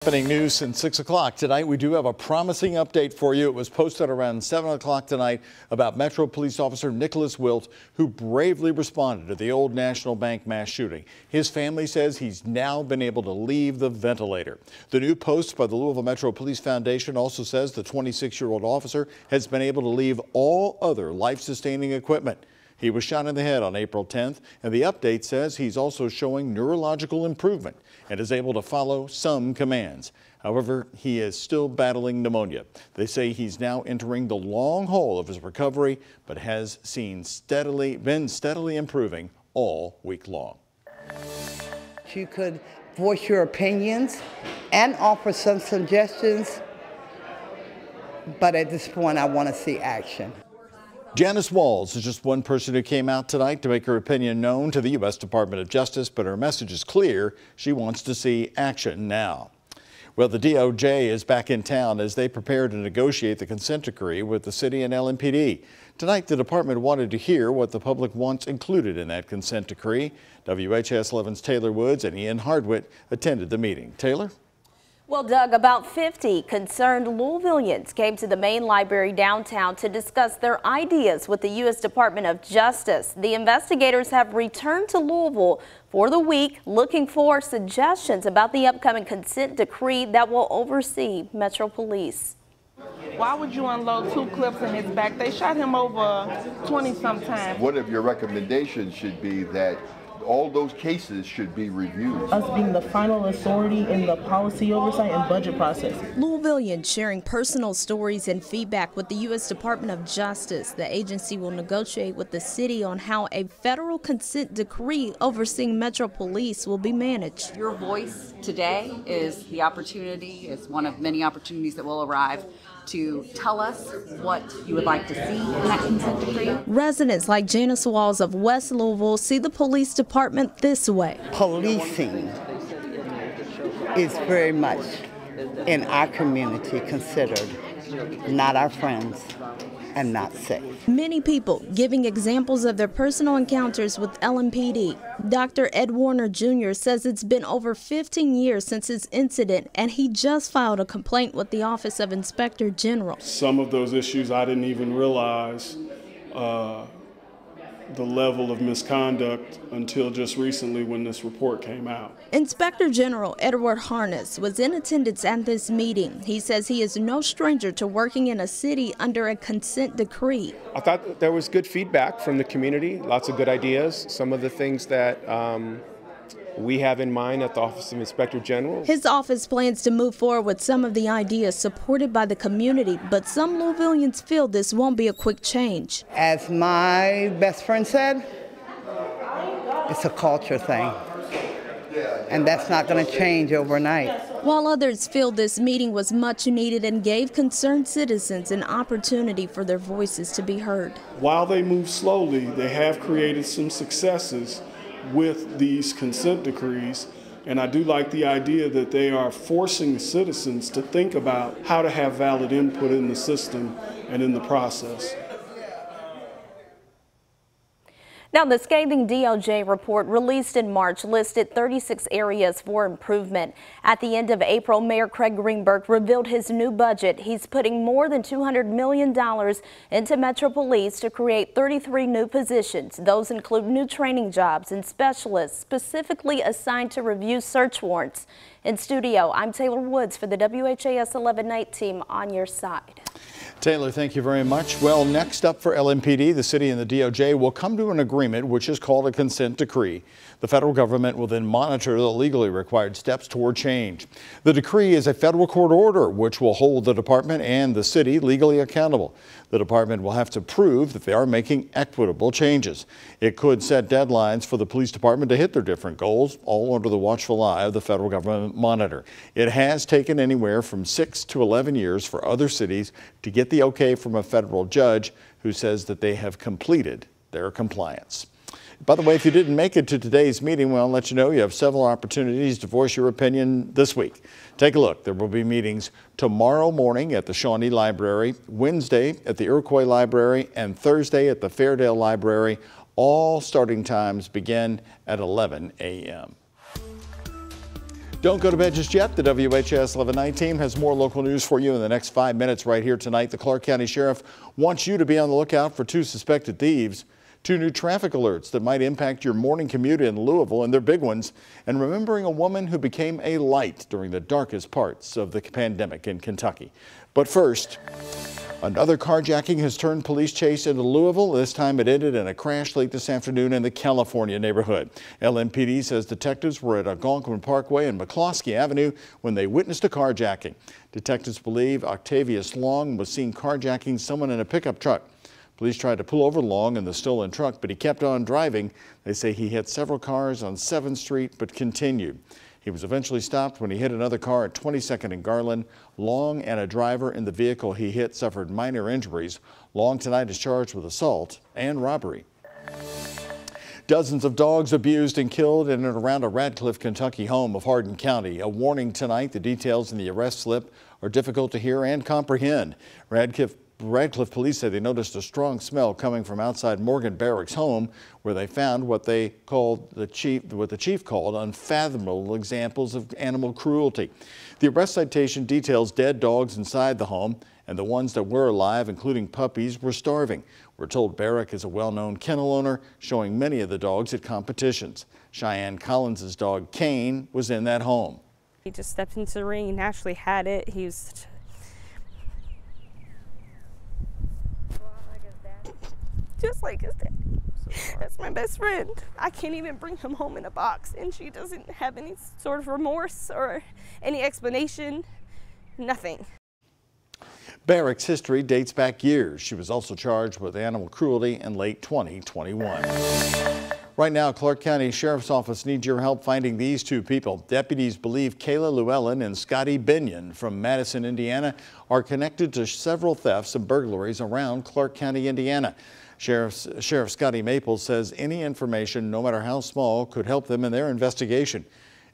Happening news since 6 o'clock tonight. We do have a promising update for you. It was posted around 7 o'clock tonight about Metro Police Officer Nicholas Wilt, who bravely responded to the Old National Bank mass shooting. His family says he's now been able to leave the ventilator. The new post by the Louisville Metro Police Foundation also says the 26-year-old officer has been able to leave all other life-sustaining equipment. He was shot in the head on April 10th, and the update says he's also showing neurological improvement and is able to follow some commands. However, he is still battling pneumonia. They say he's now entering the long haul of his recovery, but has been steadily improving all week long. You could voice your opinions and offer some suggestions, but at this point, I want to see action. Janice Walls is just one person who came out tonight to make her opinion known to the U.S. Department of Justice, but her message is clear. She wants to see action now. Well, the DOJ is back in town as they prepare to negotiate the consent decree with the city and LMPD. Tonight, the department wanted to hear what the public wants included in that consent decree. WHAS 11's Taylor Woods and Ian Hardwitt attended the meeting. Taylor? Well, Doug, about 50 concerned Louisvillians came to the main library downtown to discuss their ideas with the U.S. Department of Justice. The investigators have returned to Louisville for the week looking for suggestions about the upcoming consent decree that will oversee Metro Police. Why would you unload 2 clips in his back? They shot him over 20-some times. One of your recommendations should be that all those cases should be reviewed. Us being the final authority in the policy oversight and budget process. Louisvillians sharing personal stories and feedback with the U.S. Department of Justice. The agency will negotiate with the city on how a federal consent decree overseeing Metro Police will be managed. Your voice today is the opportunity, is one of many opportunities that will arrive to tell us what you would like to see in that consent decree. Residents like Janice Walls of West Louisville see the police department this way. Policing is very much in our community considered not our friends and not safe. Many people giving examples of their personal encounters with LMPD. Dr. Ed Warner Jr. says it's been over 15 years since his incident, and he just filed a complaint with the Office of Inspector General. Some of those issues I didn't even realize the level of misconduct until just recently when this report came out. Inspector General Edward Harness was in attendance at this meeting. He says he is no stranger to working in a city under a consent decree. I thought there was good feedback from the community, lots of good ideas, some of the things that we have in mind at the Office of Inspector General. His office plans to move forward with some of the ideas supported by the community, but some Louisvillians feel this won't be a quick change. As my best friend said, it's a culture thing, and that's not going to change overnight. While others feel this meeting was much needed and gave concerned citizens an opportunity for their voices to be heard. While they move slowly, they have created some successes with these consent decrees, and I do like the idea that they are forcing citizens to think about how to have valid input in the system and in the process. Now, the scathing DOJ report released in March listed 36 areas for improvement. At the end of April, Mayor Craig Greenberg revealed his new budget. He's putting more than $200 million into Metro Police to create 33 new positions. Those include new training jobs and specialists specifically assigned to review search warrants. In studio, I'm Taylor Woods for the WHAS 11 Night Team on your side. Taylor, thank you very much. Well, next up for LMPD, the city and the DOJ will come to an agreement which is called a consent decree. The federal government will then monitor the legally required steps toward change. The decree is a federal court order which will hold the department and the city legally accountable. The department will have to prove that they are making equitable changes. It could set deadlines for the police department to hit their different goals, all under the watchful eye of the federal government monitor. It has taken anywhere from 6 to 11 years for other cities to get the okay from a federal judge who says that they have completed their compliance. By the way, if you didn't make it to today's meeting, well, I'll let you know you have several opportunities to voice your opinion this week. Take a look. There will be meetings tomorrow morning at the Shawnee Library, Wednesday at the Iroquois Library, and Thursday at the Fairdale Library. All starting times begin at 11 a.m. Don't go to bed just yet. The WHAS 11 team has more local news for you in the next 5 minutes right here tonight. The Clark County Sheriff wants you to be on the lookout for 2 suspected thieves. 2 new traffic alerts that might impact your morning commute in Louisville, and they're big ones. And remembering a woman who became a light during the darkest parts of the pandemic in Kentucky. But first, another carjacking has turned police chase into Louisville. This time it ended in a crash late this afternoon in the California neighborhood. LMPD says detectives were at Algonquin Parkway and McCloskey Avenue when they witnessed a carjacking. Detectives believe Octavius Long was seen carjacking someone in a pickup truck. Police tried to pull over Long in the stolen truck, but he kept on driving. They say he hit several cars on 7th Street, but continued. He was eventually stopped when he hit another car at 22nd and Garland. Long and a driver in the vehicle he hit suffered minor injuries. Long tonight is charged with assault and robbery. Dozens of dogs abused and killed in and around a Radcliffe, Kentucky home of Hardin County. A warning tonight, the details in the arrest slip are difficult to hear and comprehend. Radcliffe police say they noticed a strong smell coming from outside Morgan Barracks' home, where they found what the chief called unfathomable examples of animal cruelty. The arrest citation details dead dogs inside the home, and the ones that were alive, including puppies, were starving. We're told Barrack is a well-known kennel owner, showing many of the dogs at competitions. Cheyenne Collins' dog Kane was in that home. He just stepped into the ring. He naturally had it. He was just like his dad. That's my best friend. I can't even bring him home in a box, and she doesn't have any sort of remorse or any explanation, nothing. Barrack's history dates back years. She was also charged with animal cruelty in late 2021. Right now, Clark County Sheriff's Office needs your help finding these 2 people. Deputies believe Kayla Llewellyn and Scotty Binion from Madison, Indiana, are connected to several thefts and burglaries around Clark County, Indiana. Sheriff Scotty Maples says any information, no matter how small, could help them in their investigation.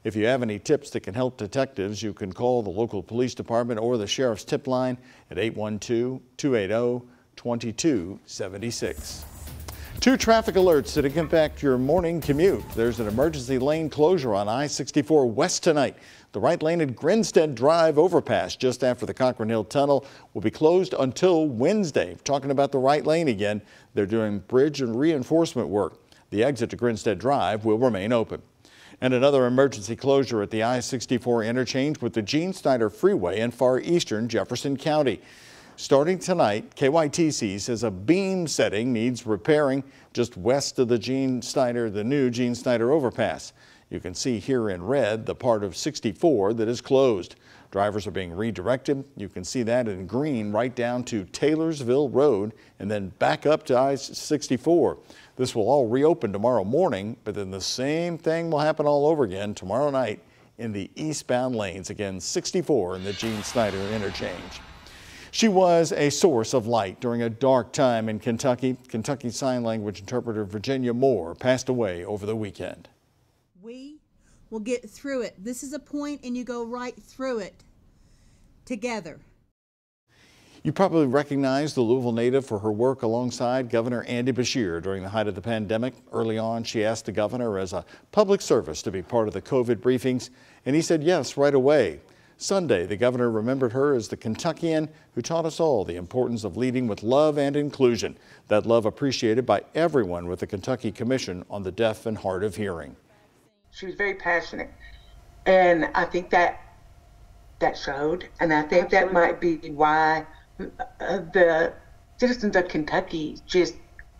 If you have any tips that can help detectives, you can call the local police department or the sheriff's tip line at 812-280-2276. 2 traffic alerts that can impact your morning commute. There's an emergency lane closure on I-64 West tonight. The right lane at Grinstead Drive overpass just after the Cochran Hill Tunnel will be closed until Wednesday. Talking about the right lane again, they're doing bridge and reinforcement work. The exit to Grinstead Drive will remain open. And another emergency closure at the I-64 interchange with the Gene Snyder Freeway in far eastern Jefferson County. Starting tonight, KYTC says a beam setting needs repairing just west of the new Gene Snyder overpass. You can see here in red the part of 64 that is closed. Drivers are being redirected. You can see that in green right down to Taylorsville Road and then back up to I-64. This will all reopen tomorrow morning, but then the same thing will happen all over again tomorrow night in the eastbound lanes. Again, 64 in the Gene Snyder interchange. She was a source of light during a dark time in Kentucky. Kentucky Sign Language interpreter Virginia Moore passed away over the weekend. We will get through it. This is a point and you go right through it together. You probably recognize the Louisville native for her work alongside Governor Andy Beshear during the height of the pandemic. Early on, she asked the governor as a public service to be part of the COVID briefings, and he said yes right away. Sunday, the governor remembered her as the Kentuckian who taught us all the importance of leading with love and inclusion. That love appreciated by everyone with the Kentucky Commission on the Deaf and Hard of Hearing. She was very passionate, and I think that showed, and I think that might be why the citizens of Kentucky just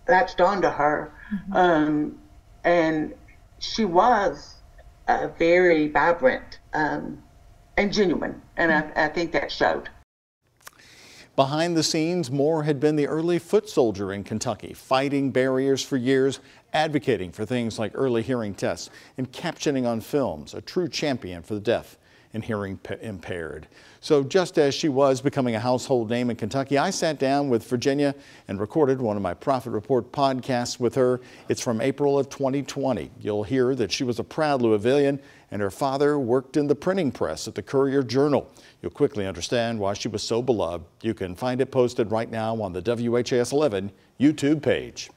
latched onto her. And she was very vibrant and genuine, and I think that showed. Behind the scenes, Moore had been the early foot soldier in Kentucky, fighting barriers for years, advocating for things like early hearing tests and captioning on films, a true champion for the deaf and hearing impaired. So just as she was becoming a household name in Kentucky, I sat down with Virginia and recorded one of my Prophet Report podcasts with her. It's from April of 2020. You'll hear that she was a proud Louisvillian and her father worked in the printing press at the Courier-Journal. You'll quickly understand why she was so beloved. You can find it posted right now on the WHAS 11 YouTube page.